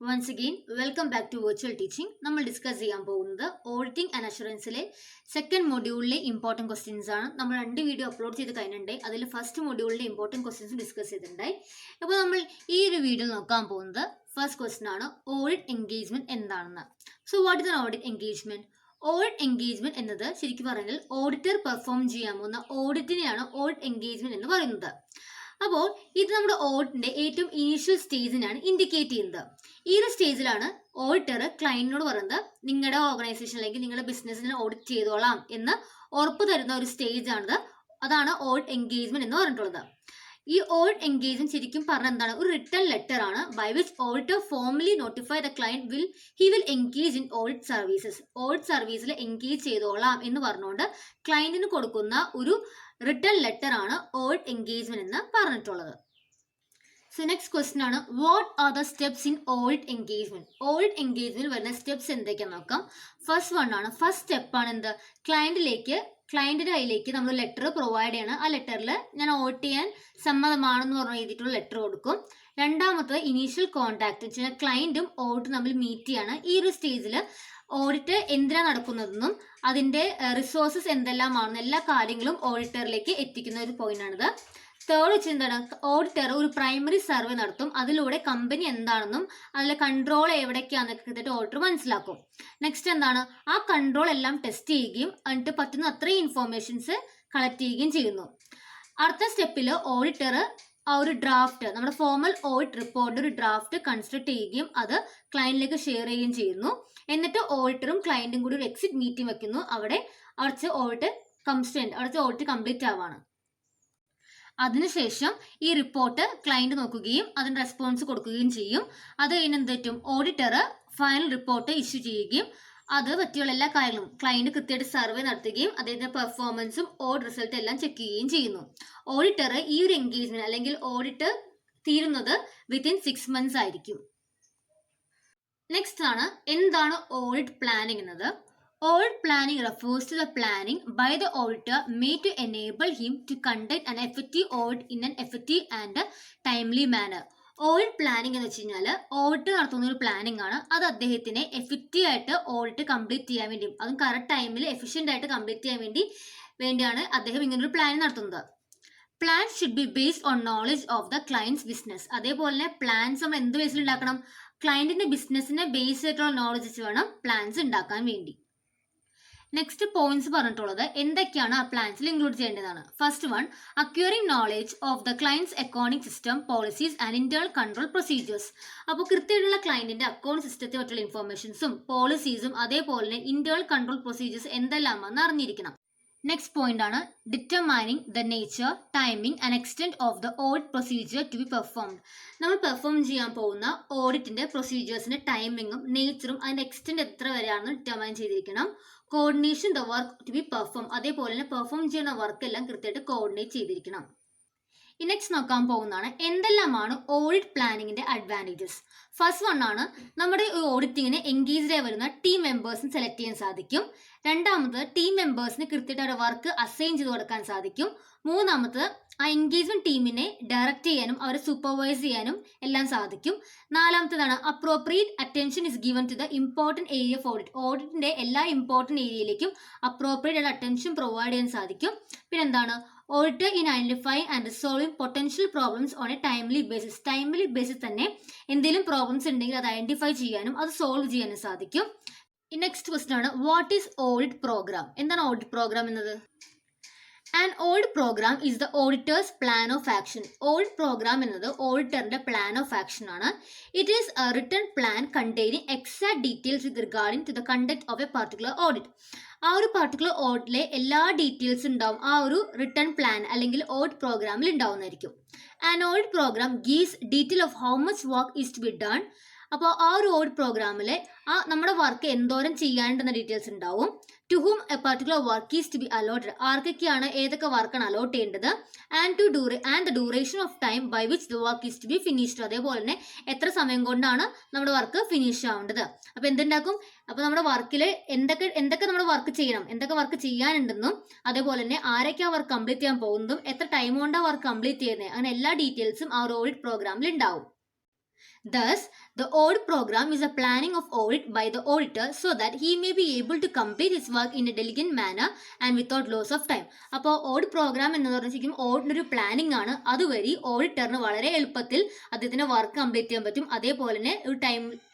Once again, welcome back to virtual teaching. നമ്മൾ discuss ചെയ്യാൻ പോകുന്നത് ഓഡിറ്റിംഗ് ആൻഡ് അഷുറൻസിലെ സെക്കൻഡ് മൊഡ്യൂളിലെ ഇമ്പോർട്ടൻറ്റ് ക്വസ്റ്റ്യൻസ് ആണ്. നമ്മൾ 2 വീഡിയോ അപ്ലോഡ് ചെയ്ത് കഴിഞ്ഞിട്ടുണ്ടായി. അതിൽ ഫസ്റ്റ് മൊഡ്യൂളിലെ ഇമ്പോർട്ടൻറ്റ് ക്വസ്റ്റ്യൻസ് ഡിസ്കസ് ചെയ്തിട്ടുണ്ടായി. അപ്പോൾ നമ്മൾ ഈ ഒരു വീഡിയോ നോക്കാൻ പോകുന്നത് ഫസ്റ്റ് ക്വസ്റ്റ്യൻ ആണ്, ഓഡിറ്റ് എൻഗേജ്മെന്റ് എന്താണെന്ന്. So what is an audit engagement? Audit engagement എന്നത് ശരിക്കും പറഞ്ഞാൽ ഓഡിറ്റർ പെർഫോം ചെയ്യാൻ പോകുന്ന ഓഡിറ്റിനെയാണ് ഓഡിറ്റ് എൻഗേജ്മെന്റ് എന്ന് പറയുന്നത്. അപ്പോൾ ഇത് നമ്മുടെ ഓഡിറ്റിന്റെ ഏറ്റവും ഇനീഷ്യൽ സ്റ്റേജിനാണ് ഇൻഡിക്കേറ്റ് ചെയ്യുന്നത്. ഈ ഒരു സ്റ്റേജിലാണ് ഓഡിറ്റർ ക്ലയന്റിനോട് പറയുന്നത് നിങ്ങളുടെ ഓർഗനൈസേഷനിലേക്ക് നിങ്ങളുടെ ബിസിനസ്സിനെ ഓഡിറ്റ് ചെയ്തോളാം എന്ന് ഉറപ്പ് തരുന്ന ഒരു സ്റ്റേജ് ആണിത്. അതാണ് ഓഡിറ്റ് എൻഗേജ്മെന്റ് എന്ന് പറഞ്ഞിട്ടുള്ളത്. ഈ ഓഡിറ്റ് എൻഗേജ്മെന്റ് ശരിക്കും പറഞ്ഞാൽ എന്താണ്? ഒരു റിട്ടൺ ലെറ്റർ ആണ് by which auditor formally notify the client he will engage in audit services. Audit സർവീസിൽ എൻഗേജ് ചെയ്തോളാം എന്ന് പറഞ്ഞുകൊണ്ട് ക്ലയന്റിന് കൊടുക്കുന്ന ഒരു റിട്ടൺ ലെറ്റർ ആണ് ഓഡിറ്റ് എൻഗേജ്മെന്റ് എന്ന് പറഞ്ഞിട്ടുള്ളത്. സോ നെക്സ്റ്റ് ക്വസ്റ്റ്യൻ ആണ്, what are the steps in audit engagement? Audit engagement വരുന്ന സ്റ്റെപ്സ് എന്തൊക്കെയാന്ന് നോക്കാം. ഫസ്റ്റ് സ്റ്റെപ്പാണ് എന്ത്? ക്ലയന്റിന്റെ കയ്യിലേക്ക് നമ്മൾ ലെറ്റർ പ്രൊവൈഡ് ചെയ്യണം. ആ ലെറ്ററിൽ ഞാൻ ഓഡിറ്റ് ചെയ്യാൻ സമ്മതമാണെന്ന് പറഞ്ഞ് എഴുതിയിട്ടുള്ള ലെറ്റർ കൊടുക്കും. രണ്ടാമത്തത് ഇനീഷ്യൽ കോൺടാക്ട് വെച്ചാൽ ക്ലയന്റും ഓഡിറ്റും തമ്മിൽ മീറ്റ് ചെയ്യാണ്. ഈ ഒരു സ്റ്റേജിൽ ഓഡിറ്റ് എന്തിനാണ് നടക്കുന്നതെന്നും അതിന്റെ റിസോഴ്സസ് എന്തെല്ലാമാണെന്നും എല്ലാ കാര്യങ്ങളും ഓഡിറ്ററിലേക്ക് എത്തിക്കുന്ന ഒരു പോയിന്റ് ആണിത്. തേർഡ് വെച്ച് എന്താണ്? ഓഡിറ്റർ ഒരു പ്രൈമറി സർവേ നടത്തും. അതിലൂടെ കമ്പനി എന്താണെന്നും അതിലെ കൺട്രോൾ എവിടേക്കാണെന്നൊക്കെ കൃത്യമായിട്ട് ഓഡിറ്റർ മനസ്സിലാക്കും. നെക്സ്റ്റ് എന്താണ്? ആ കൺട്രോൾ എല്ലാം ടെസ്റ്റ് ചെയ്യുകയും എന്നിട്ട് പറ്റുന്ന അത്രയും ഇൻഫോർമേഷൻസ് കളക്ട് ചെയ്യുകയും ചെയ്യുന്നു. അടുത്ത സ്റ്റെപ്പിൽ ഓഡിറ്റർ ആ ഒരു ഡ്രാഫ്റ്റ്, നമ്മുടെ ഫോർമൽ ഓഡിറ്റ് റിപ്പോർട്ടിന്റെ ഒരു ഡ്രാഫ്റ്റ് കൺസ്ട്രക്ട് ചെയ്യുകയും അത് ക്ലയന്റിലേക്ക് ഷെയർ ചെയ്യുകയും ചെയ്യുന്നു. എന്നിട്ട് ഓഡിറ്ററും ക്ലയന്റും കൂടി ഒരു എക്സിറ്റ് മീറ്റിംഗ് വെക്കുന്നു. അവിടുത്തെ ഓഡിറ്റ് കംപ്ലീറ്റ് ആവാണ്. അതിനുശേഷം ഈ റിപ്പോർട്ട് ക്ലയന്റ് നോക്കുകയും അതിന് റെസ്പോൺസ് കൊടുക്കുകയും ചെയ്യും. അത് കഴിഞ്ഞ് എന്ത് പറ്റും? ഓഡിറ്റർ ഫൈനൽ റിപ്പോർട്ട് ഇഷ്യൂ ചെയ്യുകയും അത് പറ്റിയുള്ള എല്ലാ കാര്യങ്ങളും ക്ലയന്റ് കൃത്യമായിട്ട് സർവേ നടത്തുകയും അദ്ദേഹത്തിന്റെ പെർഫോമൻസും ഓഡിറ്റ് റിസൾട്ട് എല്ലാം ചെക്ക് ചെയ്യുകയും ചെയ്യുന്നു. ഓഡിറ്റർ ഈ ഒരു എൻഗേജ്മെന്റ് അല്ലെങ്കിൽ ഓഡിറ്റ് തീരുന്നത് വിത്തിൻ 6 months ആയിരിക്കും. നെക്സ്റ്റ് ആണ്, എന്താണ് ഓഡിറ്റ് പ്ലാനിംഗ് എന്നത്? Audit planning refers to the planning by the auditor made to enable him to conduct an effective audit in an effective and timely manner. Audit planning എന്ന് വെച്ച് കഴിഞ്ഞാൽ audit നടത്തുന്ന ഒരു planning ആണ്. അത് അദ്ദേഹത്തിന് എഫക്റ്റീവ് ആയിട്ട് ഓഡിറ്റ് കംപ്ലീറ്റ് ചെയ്യാൻ വേണ്ടിയും അതും കറക്റ്റ് ടൈമിൽ എഫിഷ്യന്റ് ആയിട്ട് കംപ്ലീറ്റ് ചെയ്യാൻ വേണ്ടിയാണ് അദ്ദേഹം ഇങ്ങനൊരു പ്ലാൻ നടത്തുന്നത്. Plan should be based on knowledge of the client's business. അതേപോലെ തന്നെ പ്ലാൻസ് നമ്മൾ എന്ത് ബേസിൽ ഉണ്ടാക്കണം? ക്ലയന്റിന്റെ ബിസിനസിനെ ബേസ് ആയിട്ടുള്ള നോളജ് വെച്ച് വേണം പ്ലാൻസ് ഉണ്ടാക്കാൻ വേണ്ടി. നെക്സ്റ്റ് പോയിന്റ്സ് പറഞ്ഞിട്ടുള്ളത് എന്തൊക്കെയാണ് ആ പ്ലാൻസിൽ ഇൻക്ലൂഡ് ചെയ്യേണ്ടതാണ്. First one, acquiring knowledge of the client's accounting system, policies and internal control procedures. അപ്പോൾ കൃത്യമായിട്ടുള്ള ക്ലയന്റിന്റെ അക്കൗണ്ട് സിസ്റ്റത്തെ പറ്റിയുള്ള ഇൻഫോർമേഷൻസും പോളിസീസും അതേപോലെ തന്നെ ഇന്റേണൽ കൺട്രോൾ പ്രൊസീജിയേഴ്സ് എന്തെല്ലാമെന്ന് അറിഞ്ഞിരിക്കണം. നെക്സ്റ്റ് പോയിന്റ് ആണ്, determining the nature, timing and extent of the audit procedure to be performed. നമ്മൾ പെർഫോം ചെയ്യാൻ പോകുന്ന ഓഡിറ്റിന്റെ പ്രൊസീജിയേഴ്സിന്റെ ടൈമിങ്ങും നേച്ചറും അതിന്റെ എക്സ്റ്റെന്റ് എത്ര വരെയാണെന്ന് ഡിറ്റർമൈൻ ചെയ്തിരിക്കണം. Coordination the work to be perform, അതേപോലെ തന്നെ പെർഫോം ചെയ്യുന്ന വർക്ക് എല്ലാം കൃത്യമായിട്ട് കോർഡിനേറ്റ് ചെയ്തിരിക്കണം. ഈ നെക്സ്റ്റ് നോക്കാൻ പോകുന്നതാണ് എന്തെല്ലാമാണ് ഓഡിറ്റ് പ്ലാനിങ്ങിന്റെ അഡ്വാൻറ്റേജസ്. ഫസ്റ്റ് വൺ ആണ്, നമ്മുടെ ഓഡിറ്റിങ്ങിന് എൻഗേജ്ഡ് ആയി വരുന്ന ടീം മെമ്പേഴ്സിന് സെലക്ട് ചെയ്യാൻ സാധിക്കും. രണ്ടാമത്, ടീം മെമ്പേഴ്സിന് കൃത്യമായിട്ട് അവരുടെ വർക്ക് അസൈൻ ചെയ്ത് കൊടുക്കാൻ സാധിക്കും. മൂന്നാമത്, ആ എൻഗേജ്മെന്റ് ടീമിനെ ഡയറക്റ്റ് ചെയ്യാനും അവരെ സൂപ്പർവൈസ് ചെയ്യാനും എല്ലാം സാധിക്കും. നാലാമത്തേതാണ്, appropriate attention is given to the important area of audit. ഓഡിറ്റിന്റെ എല്ലാ ഇമ്പോർട്ടൻറ്റ് ഏരിയയിലേക്കും അപ്രോപ്രിയേറ്റ് ആയിട്ട് അറ്റൻഷൻ പ്രൊവൈഡ് ചെയ്യാൻ സാധിക്കും. പിന്നെ എന്താണ്, auditor in identifying and resolving potential problems on a timely basis. Timely basis തന്നെ എന്തെങ്കിലും പ്രോബ്ലംസ് ഉണ്ടെങ്കിൽ അത് ഐഡന്റിഫൈ ചെയ്യാനും അത് സോൾവ് ചെയ്യാനും സാധിക്കും. നെക്സ്റ്റ് ക്വസ്റ്റ്യൻ ആണ്, വാട്ട് ഈസ് ഓഡിറ്റ് പ്രോഗ്രാം? എന്താണ് ഓഡിറ്റ് പ്രോഗ്രാം എന്നത്? An audit program is the auditor's plan of action. Audit program എന്നത് ഓഡിറ്ററിന്റെ പ്ലാൻ ഓഫ് ആക്ഷൻ ആണ്. It is a written plan containing exact details regarding to the conduct of a particular audit. ആ ഒരു particular ഓഡിറ്റിലെ എല്ലാ details ഉണ്ടാവും ആ ഒരു written plan അല്ലെങ്കിൽ ഓഡിറ്റ് പ്രോഗ്രാമിൽ ഉണ്ടാവുന്നതായിരിക്കും. An audit programme gives detail of how much work is to be done. അപ്പോൾ ആ ഒരു ഓഡിറ്റ് പ്രോഗ്രാമിൽ നമ്മുടെ വർക്ക് എന്തോരം ചെയ്യാനുണ്ടെന്ന ഡീറ്റെയിൽസ് ഉണ്ടാവും. To whom a particular work is to be allotted, ആർക്കൊക്കെയാണ് ഏതൊക്കെ വർക്കാണ് അലോട്ട് ചെയ്യേണ്ടത്. And the duration of time by which the work is to be finished. അതേപോലെ തന്നെ എത്ര സമയം കൊണ്ടാണ് നമ്മുടെ വർക്ക് ഫിനിഷ് ആവേണ്ടത്. അപ്പോൾ എന്തുണ്ടാക്കും? അപ്പോൾ നമ്മുടെ വർക്കിൽ എന്തൊക്കെ നമ്മൾ വർക്ക് ചെയ്യണം, എന്തൊക്കെ വർക്ക് ചെയ്യാനുണ്ടെന്നും അതേപോലെ തന്നെ ആരൊക്കെ ആ വർക്ക് കംപ്ലീറ്റ് ചെയ്യാൻ പോകുന്നതും എത്ര ടൈം കൊണ്ടാണ് വർക്ക് കംപ്ലീറ്റ് ചെയ്യുന്നത്, അങ്ങനെ എല്ലാ ഡീറ്റെയിൽസും ആ ഒരു ഓഡിറ്റ് പ്രോഗ്രാമിൽ ഉണ്ടാവും. Thus, The audit program is a planning of audit by the auditor so that he may be able to complete his work in a diligent manner and without loss of time. അപ്പോൾ audit programme എന്ന് പറഞ്ഞാൽ ശരിക്കും ഓഡിറ്റിനൊരു planning ആണ്. അതുവഴി ഓഡിറ്ററിന് വളരെ എളുപ്പത്തിൽ അദ്ദേഹത്തിന്റെ work complete ചെയ്യാൻ പറ്റും. അതേപോലെ തന്നെ ഒരു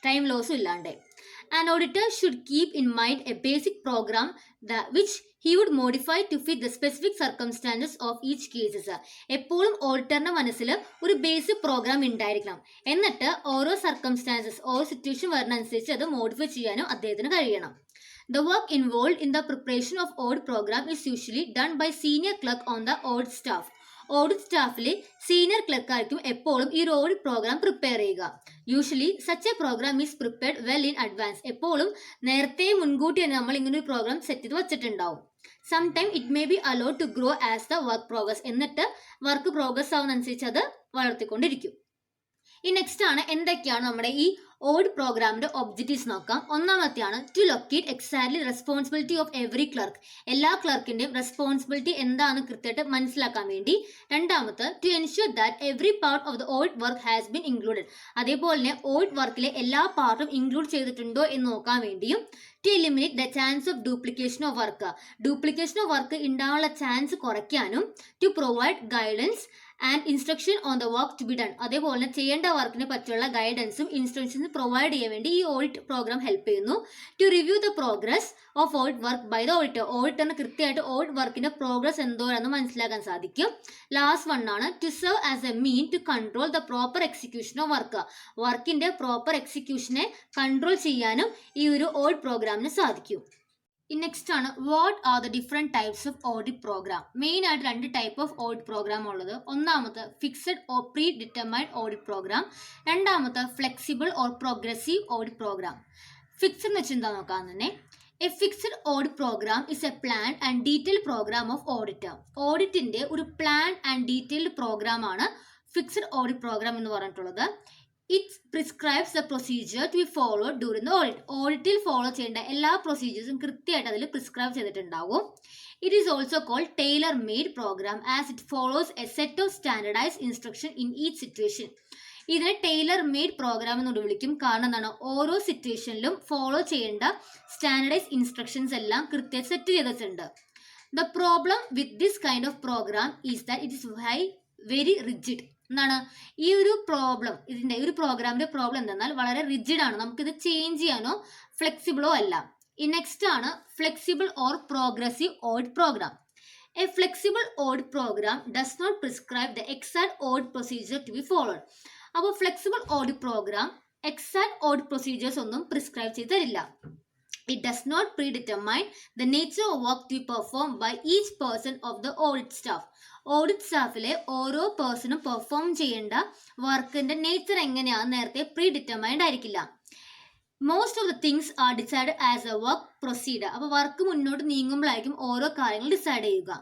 ടൈം ലോസും ഇല്ലാണ്ട്. An auditor should keep in mind a basic program which he would modify to fit the specific circumstances of each cases. എപ്പോഴും ഓഡിറ്ററിന്റെ മനസ്സിൽ ഒരു ബേസിക് പ്രോഗ്രാം ഉണ്ടായിരിക്കണം. എന്നിട്ട് ഓരോ സർക്കംസ്റ്റാൻസസ് ഓരോ സിറ്റുവേഷൻ വരുന്നതനുസരിച്ച് അത് മോഡിഫൈ ചെയ്യാനും അദ്ദേഹത്തിന് കഴിയണം. The work involved in the preparation of audit program is usually done by senior clerk on the audit staff. Audit സ്റ്റാഫിലെ സീനിയർ ക്ലർക്കായിരിക്കും എപ്പോഴും ഈ ഒരു ഓഡിറ്റ് പ്രോഗ്രാം പ്രിപ്പയർ ചെയ്യുക. Usually such a programme is prepared well in advance. എപ്പോഴും നേരത്തെ മുൻകൂട്ടി തന്നെ നമ്മൾ ഇങ്ങനെ ഒരു പ്രോഗ്രാം സെറ്റ് ചെയ്ത് വെച്ചിട്ടുണ്ടാവും. Sometime it may be allowed to grow as the work progress. എന്നിട്ട് വർക്ക് പ്രോഗ്രസ് ആവുന്നതനുസരിച്ച് അത് വളർത്തിക്കൊണ്ടിരിക്കും. ഈ നെക്സ്റ്റ് ആണ് എന്തൊക്കെയാണ് നമ്മുടെ ഈ ഓഡിറ്റ് പ്രോഗ്രാമിന്റെ ഒബ്ജക്റ്റീവ്സ് നോക്കാം. ഒന്നാമത്തെയാണ് to locate exactly responsibility of every clerk. എല്ലാ ക്ലർക്കിന്റെയും റെസ്പോൺസിബിലിറ്റി എന്താണെന്ന് കൃത്യമായിട്ട് മനസ്സിലാക്കാൻ വേണ്ടി. രണ്ടാമത്തെ to ensure that every part of the audit work has been included. അതേപോലെ തന്നെ ഓഡിറ്റ് വർക്കിലെ എല്ലാ പാർട്ടും ഇൻക്ലൂഡ് ചെയ്തിട്ടുണ്ടോ എന്ന് നോക്കാൻ വേണ്ടിയും. To eliminate the chance of duplication of work. Duplication of work ഉണ്ടാവാനുള്ള ചാൻസ് കുറയ്ക്കാനും. To provide guidance and instruction on the work to be done. അതേപോലെ തന്നെ ചെയ്യേണ്ട വർക്കിനെ പറ്റിയുള്ള ഗൈഡൻസും ഇൻസ്ട്രക്ഷൻസും പ്രൊവൈഡ് ചെയ്യാൻ വേണ്ടി ഈ ഓഡിറ്റ് പ്രോഗ്രാം ഹെൽപ്പ് ചെയ്യുന്നു. To review the progress of audit work by the auditor. ഓഡിറ്ററിന് കൃത്യമായിട്ട് ഓഡിറ്റ് വർക്കിന്റെ പ്രോഗ്രസ് എന്തോരാണെന്ന് മനസ്സിലാക്കാൻ സാധിക്കും. ലാസ്റ്റ് വൺ ആണ് to serve as a mean to control the proper execution of work. വർക്കിന്റെ പ്രോപ്പർ എക്സിക്യൂഷനെ കൺട്രോൾ ചെയ്യാനും ഈ ഒരു ഓഡിറ്റ് പ്രോഗ്രാമിന് സാധിക്കും. നെക്സ്റ്റ് ആണ് what are the different types of audit programme. Main ആയിട്ട് രണ്ട് ടൈപ്പ് ഓഫ് ഓഡിറ്റ് പ്രോഗ്രാം ഉള്ളത്. ഒന്നാമത്തെ fixed or pre determined audit programme. രണ്ടാമത്തെ flexible or progressive audit programme. Fixed എന്ന് വെച്ചാൽ എന്താ നോക്കാൻ തന്നെ. A fixed audit programme is a plan and detailed programme of audit. ഓഡിറ്റിന്റെ ഒരു പ്ലാൻ ആൻഡ് ഡീറ്റെയിൽഡ് പ്രോഗ്രാം ആണ് ഫിക്സഡ് ഓഡിറ്റ് പ്രോഗ്രാം എന്ന് പറഞ്ഞിട്ടുള്ളത്. It prescribes the procedure to be followed during the audit. ഓഡിറ്റിൽ ഫോളോ ചെയ്യേണ്ട എല്ലാ പ്രൊസീജിയേഴ്സും കൃത്യമായിട്ട് അതിൽ പ്രിസ്ക്രൈബ് ചെയ്തിട്ടുണ്ടാവും. It is also called tailor made programme as it follows a set of standardised instruction in each situation. ഇതിനെ ടൈലർ മെയ്ഡ് പ്രോഗ്രാം എന്ന് വിളിക്കും. കാരണം എന്താണ്, ഓരോ സിറ്റുവേഷനിലും ഫോളോ ചെയ്യേണ്ട സ്റ്റാൻഡർഡൈസ്ഡ് ഇൻസ്ട്രക്ഷൻസ് എല്ലാം കൃത്യമായി സെറ്റ് ചെയ്തിട്ടുണ്ട്. The problem with this kind of programme is that it is very rigid. എന്താണ് ഈ ഒരു പ്രോബ്ലം, ഇതിന്റെ ഒരു പ്രോഗ്രാമിന്റെ പ്രോബ്ലം എന്തെന്നാൽ വളരെ റിജിഡ് ആണ്. നമുക്കിത് ചേഞ്ച് ചെയ്യാനോ ഫ്ലെക്സിബിളോ അല്ല. ഈ നെക്സ്റ്റ് ആണ് flexible or progressive audit programme. A flexible audit programme does not prescribe the exact audit procedure to be followed. അപ്പോൾ flexible audit programme exact audit procedures ഒന്നും പ്രിസ്ക്രൈബ് ചെയ്ത് തരില്ല. It does not predetermine the nature of work to be performed by each person of the audit staff. Audit സ്റ്റാഫിലെ ഓരോ പേഴ്സണും perform ചെയ്യേണ്ട വർക്കിന്റെ nature എങ്ങനെയാണെന്ന് നേരത്തെ പ്രീ ഡിറ്റർമൈൻഡ് ആയിരിക്കില്ല. Most of the things are decide as a work proceed. അപ്പോൾ work മുന്നോട്ട് നീങ്ങുമ്പോഴായിരിക്കും ഓരോ കാര്യങ്ങൾ ഡിസൈഡ് ചെയ്യുക.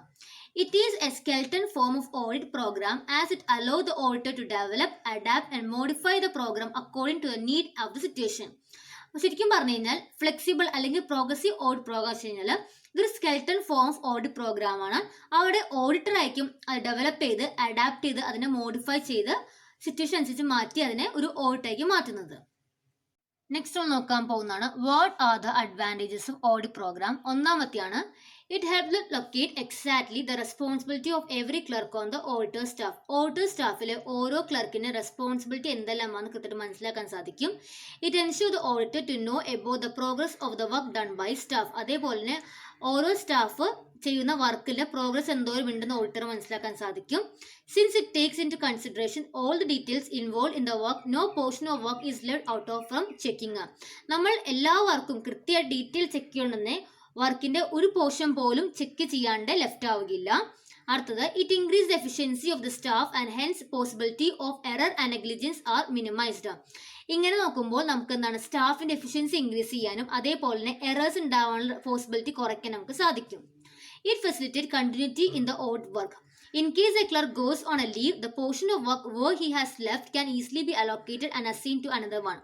It is a skeleton form of audit programme as it allow the auditor to develop, adapt and modify the programme according to the need of the situation. ശരിക്കും പറഞ്ഞു കഴിഞ്ഞാൽ flexible അല്ലെങ്കിൽ പ്രോഗ്രസീവ് ഓഡിറ്റ് പ്രോഗ്രാം വെച്ച് കഴിഞ്ഞാൽ ഇതൊരു skeleton form of audit program ആണ്. അവിടെ auditor ആയിരിക്കും അത് ഡെവലപ്പ് ചെയ്ത് അഡാപ്റ്റ് ചെയ്ത് അതിനെ മോഡിഫൈ ചെയ്ത് സിറ്റുവേഷൻ അനുസരിച്ച് മാറ്റി അതിനെ ഒരു ഓഡിറ്റാക്കി മാറ്റുന്നത്. നെക്സ്റ്റ് നമ്മൾ നോക്കാൻ പോകുന്നതാണ് what are the advantages of audit programme. ഒന്നാമത്തെയാണ് it helps locate exactly the responsibility of every clerk on the auditor staff. Auditor സ്റ്റാഫിലെ ഓരോ ക്ലർക്കിന്റെ റെസ്പോൺസിബിലിറ്റി എന്തെല്ലാമാണെന്ന് കൃത്യമായിട്ട് മനസ്സിലാക്കാൻ സാധിക്കും. It ensure the auditor to know about the progress of the work done by staff. അതേപോലെ തന്നെ ഓരോ സ്റ്റാഫ് ചെയ്യുന്ന വർക്കിന്റെ പ്രോഗ്രസ് എന്തോരം ഉണ്ടെന്ന് ഓഡിറ്റർ മനസ്സിലാക്കാൻ സാധിക്കും. Since it takes in to consideration all the details involve in the work, no portion of work is left out of from checking. നമ്മൾ എല്ലാ വർക്കും കൃത്യമായി ഡീറ്റെയിൽ ചെക്ക് ചെയ്യണമെന്നേ വർക്കിന്റെ ഒരു പോർഷൻ പോലും ചെക്ക് ചെയ്യാണ്ട് ലെഫ്റ്റ് ആവുകയില്ല. അടുത്തത് it increase the efficiency of the staff and hence possibility of error and negligence are minimized. ഇങ്ങനെ നോക്കുമ്പോൾ നമുക്ക് എന്താണ് സ്റ്റാഫിന്റെ എഫിഷ്യൻസി ഇൻക്രീസ് ചെയ്യാനും അതേപോലെ തന്നെ എറേഴ്സ് ഉണ്ടാവാനുള്ള പോസിബിലിറ്റി കുറയ്ക്കാൻ നമുക്ക് സാധിക്കും. It facilitate continuity in the audit work. In case a clerk goes on a leave, the portion of work where he has left can easily be allocated and assigned to another one.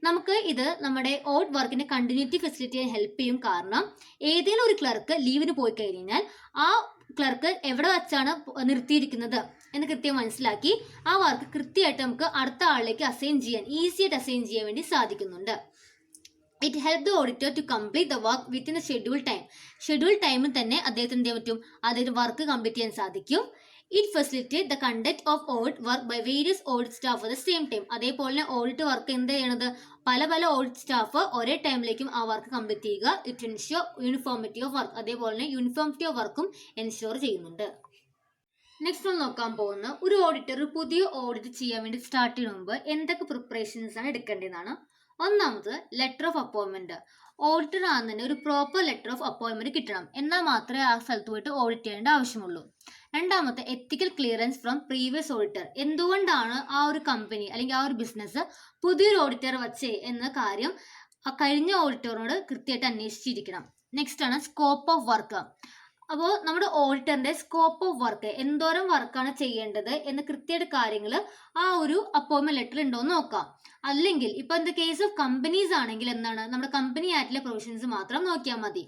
നമുക്ക് ഇത് നമ്മുടെ audit വർക്കിന്റെ continuity facility ചെയ്യാൻ help ചെയ്യും. കാരണം ഏതെങ്കിലും ഒരു clerk ലീവിന് പോയി കഴിഞ്ഞാൽ ആ ക്ലർക്ക് എവിടെ വെച്ചാണ് നിർത്തിയിരിക്കുന്നത് എന്ന് കൃത്യം മനസ്സിലാക്കി ആ വർക്ക് കൃത്യമായിട്ട് നമുക്ക് അടുത്ത ആളിലേക്ക് ഈസി ആയിട്ട് അസൈൻ ചെയ്യാൻ വേണ്ടി സാധിക്കുന്നുണ്ട്. It help the auditor to complete the work within the schedule ടൈമിൽ തന്നെ അദ്ദേഹത്തിന് എന്ത് ചെയ്യാൻ പറ്റും, അദ്ദേഹത്തിന് വർക്ക് കംപ്ലീറ്റ് ചെയ്യാൻ സാധിക്കും. It facilitate the conduct of audit work by various audit staff at the same time. അതേപോലെ തന്നെ ഓഡിറ്റ് വർക്ക് എന്ത് ചെയ്യണത്, പല ഓഡിറ്റ് സ്റ്റാഫ് ഒരേ ടൈമിലേക്കും ആ വർക്ക് കംപ്ലീറ്റ് ചെയ്യുക. It ensure uniformity of work, അതേപോലെ തന്നെ യൂണിഫോമിറ്റി ഓഫ് വർക്കും എൻഷ്യൂർ ചെയ്യുന്നുണ്ട്. നെക്സ്റ്റ് നമ്മൾ നോക്കാൻ പോകുന്ന ഒരു ഓഡിറ്റർ ഒരു പുതിയ ഓഡിറ്റ് ചെയ്യാൻ വേണ്ടി സ്റ്റാർട്ട് ചെയ്യുന്ന മുമ്പ് എന്തൊക്കെ പ്രിപ്പറേഷൻസ് ആണ് എടുക്കേണ്ടതെന്നാണ്. ഒന്നാമത് ലെറ്റർ ഓഫ് അപ്പോയിൻമെന്റ്. ഓഡിറ്റർ ആണെന്ന് ഒരു പ്രോപ്പർ ലെറ്റർ ഓഫ് അപ്പോയിൻമെന്റ് കിട്ടണം, എന്നാൽ മാത്രമേ ആ സ്ഥലത്ത് പോയിട്ട് ഓഡിറ്റ് ചെയ്യേണ്ട ആവശ്യമുള്ളൂ. രണ്ടാമത്തെ എത്തിക്കൽ ക്ലിയറൻസ് ഫ്രം പ്രീവിയസ് ഓഡിറ്റർ. എന്തുകൊണ്ടാണ് ആ ഒരു കമ്പനി അല്ലെങ്കിൽ ആ ഒരു ബിസിനസ് പുതിയൊരു ഓഡിറ്റർ വച്ചേ എന്ന കാര്യം ആ കഴിഞ്ഞ ഓഡിറ്ററിനോട് കൃത്യമായിട്ട് അന്വേഷിച്ചിരിക്കണം. നെക്സ്റ്റ് ആണ് സ്കോപ്പ് ഓഫ് വർക്ക്. അപ്പോൾ നമ്മുടെ ഓഡിറ്ററിന്റെ സ്കോപ്പ് ഓഫ് വർക്ക്, എന്തോരം വർക്കാണ് ചെയ്യേണ്ടത് എന്ന് കൃത്യമായിട്ട് കാര്യങ്ങൾ ആ ഒരു അപ്പോയിൻമെന്റ് ലെറ്ററിൽ ഉണ്ടോ എന്ന് നോക്കാം. അല്ലെങ്കിൽ ഇപ്പൊ in the case of companies ആണെങ്കിൽ എന്താണ്, നമ്മുടെ കമ്പനി ആക്ടിലെ പ്രൊവിഷൻസ് മാത്രം നോക്കിയാൽ മതി.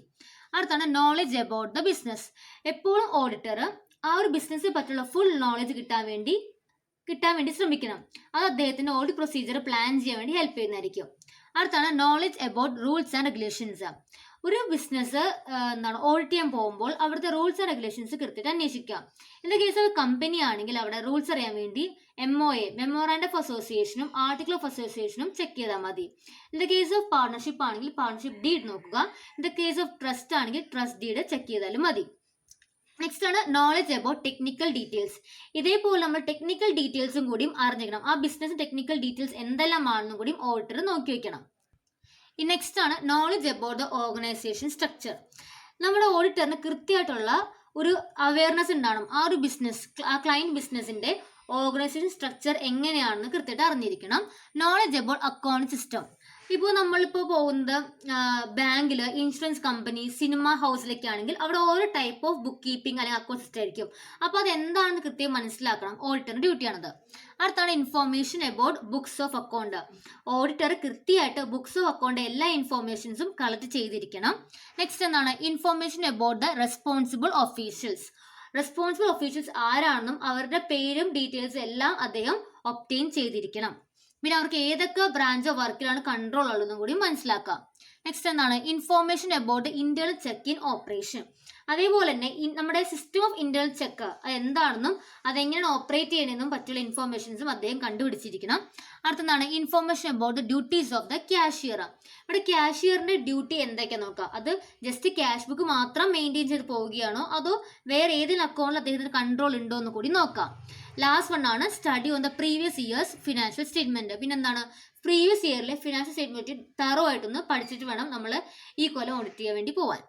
അടുത്താണ് നോളജ് അബൌട്ട് ദ ബിസിനസ്. എപ്പോഴും ഓഡിറ്റർ ആ ഒരു ബിസിനസ്സിനെ പറ്റിയുള്ള ഫുൾ നോളജ് കിട്ടാൻ വേണ്ടി ശ്രമിക്കണം. അത് അദ്ദേഹത്തിന്റെ ഓഡിറ്റ് പ്രൊസീജിയർ പ്ലാൻ ചെയ്യാൻ വേണ്ടി ഹെൽപ്പ് ചെയ്യുന്നതായിരിക്കും. അടുത്താണ് knowledge about rules and regulations. ഒരു ബിസിനസ് ഓഡിറ്റ് ചെയ്യാൻ പോകുമ്പോൾ അവിടുത്തെ റൂൾസ് ആൻഡ് റെഗുലേഷൻസ് കൃത്യമായിട്ട് അന്വേഷിക്കാം. In the case of company ആണെങ്കിൽ അവിടെ റൂൾസ് അറിയാൻ വേണ്ടി MOA മെമ്മോറാൻഡം ഓഫ് അസോസിയേഷനും ആർട്ടിക്കിൾ ഓഫ് അസോസിയേഷനും ചെക്ക് ചെയ്താൽ മതി. In the case of partnership ആണെങ്കിൽ പാർട്ണർഷിപ്പ് ഡീഡ് നോക്കുക. In the case of trust ആണെങ്കിൽ ട്രസ്റ്റ് ഡീഡ് ചെക്ക് ചെയ്താലും മതി. നെക്സ്റ്റ് ആണ് നോളജ് അബൌട്ട് ടെക്നിക്കൽ ഡീറ്റെയിൽസ്. ഇതേപോലെ നമ്മൾ ടെക്നിക്കൽ ഡീറ്റെയിൽസും കൂടിയും അറിഞ്ഞിരിക്കണം. ആ ബിസിനസ് ടെക്നിക്കൽ ഡീറ്റെയിൽസ് എന്തെല്ലാം ആണെന്നും കൂടിയും ഓഡിറ്റർ നോക്കി വെക്കണം. നെക്സ്റ്റ് ആണ് knowledge about the organisation structure. നമ്മുടെ ഓഡിറ്ററിന് കൃത്യമായിട്ടുള്ള ഒരു അവയർനെസ് ഉണ്ടാവണം. ആ ഒരു ക്ലയന്റ് ബിസിനസിന്റെ ഓർഗനൈസേഷൻ സ്ട്രക്ചർ എങ്ങനെയാണെന്ന് കൃത്യമായിട്ട് അറിഞ്ഞിരിക്കണം. Knowledge about account system. ഇപ്പോൾ നമ്മളിപ്പോൾ പോകുന്നത് ബാങ്കിൽ, ഇൻഷുറൻസ് കമ്പനി, സിനിമ ഹൗസിലൊക്കെ ആണെങ്കിൽ അവിടെ ഓരോ ടൈപ്പ് ഓഫ് ബുക്ക് കീപ്പിംഗ് അല്ലെങ്കിൽ അക്കൗണ്ട് സിസ്റ്റം ആയിരിക്കും. അപ്പോൾ അത് എന്താണെന്ന് കൃത്യം മനസ്സിലാക്കണം, ഓഡിറ്ററിന്റെ ഡ്യൂട്ടിയാണത്. അടുത്താണ് information about books of account. Auditor കൃത്യമായിട്ട് ബുക്സ് ഓഫ് അക്കൗണ്ട് എല്ലാ ഇൻഫോർമേഷൻസും കളക്ട് ചെയ്തിരിക്കണം. നെക്സ്റ്റ് എന്താണ് information about the responsible officials. Responsible officials ആരാണെന്നും അവരുടെ പേരും ഡീറ്റെയിൽസും എല്ലാം അദ്ദേഹം ഒബ്റ്റെയിൻ ചെയ്തിരിക്കണം. പിന്നെ അവർക്ക് ഏതൊക്കെ ബ്രാഞ്ച് ഓഫ് വർക്കിലാണ് കൺട്രോൾ ഉള്ളതെന്നും കൂടി മനസ്സിലാക്കാം. നെക്സ്റ്റ് എന്താണ് information about internal check in operation. അതേപോലെ തന്നെ നമ്മുടെ സിസ്റ്റം ഓഫ് ഇന്റേണൽ ചെക്ക് എന്താണെന്നും അതെങ്ങനെയാണ് ഓപ്പറേറ്റ് ചെയ്യണമെന്നും പറ്റുള്ള ഇൻഫോർമേഷൻസും അദ്ദേഹം കണ്ടുപിടിച്ചിരിക്കണം. അടുത്താണ് information about the duties of the ക്യാഷിയർ. ഇവിടെ ക്യാഷിയറിന്റെ ഡ്യൂട്ടി എന്തൊക്കെയാണെന്ന് നോക്കാം. അത് ജസ്റ്റ് ക്യാഷ് ബുക്ക് മാത്രം മെയിൻറ്റെയിൻ ചെയ്ത് പോവുകയാണോ അതോ വേറെ ഏതെങ്കിലും അക്കൗണ്ടിൽ അദ്ദേഹത്തിന് കൺട്രോൾ ഉണ്ടോ എന്ന് കൂടി നോക്കാം. ലാസ്റ്റ് വൺ ആണ് study on the previous years financial statement. പിന്നെന്താണ് പ്രീവിയസ് ഇയറിലെ ഫിനാൻഷ്യൽ സ്റ്റേറ്റ്മെന്റ് തറോ ആയിട്ടൊന്ന് പഠിച്ചിട്ട് വേണം നമ്മൾ ഈ കൊല്ലം ഓഡിറ്റ് ചെയ്യാൻ വേണ്ടി പോവാൻ.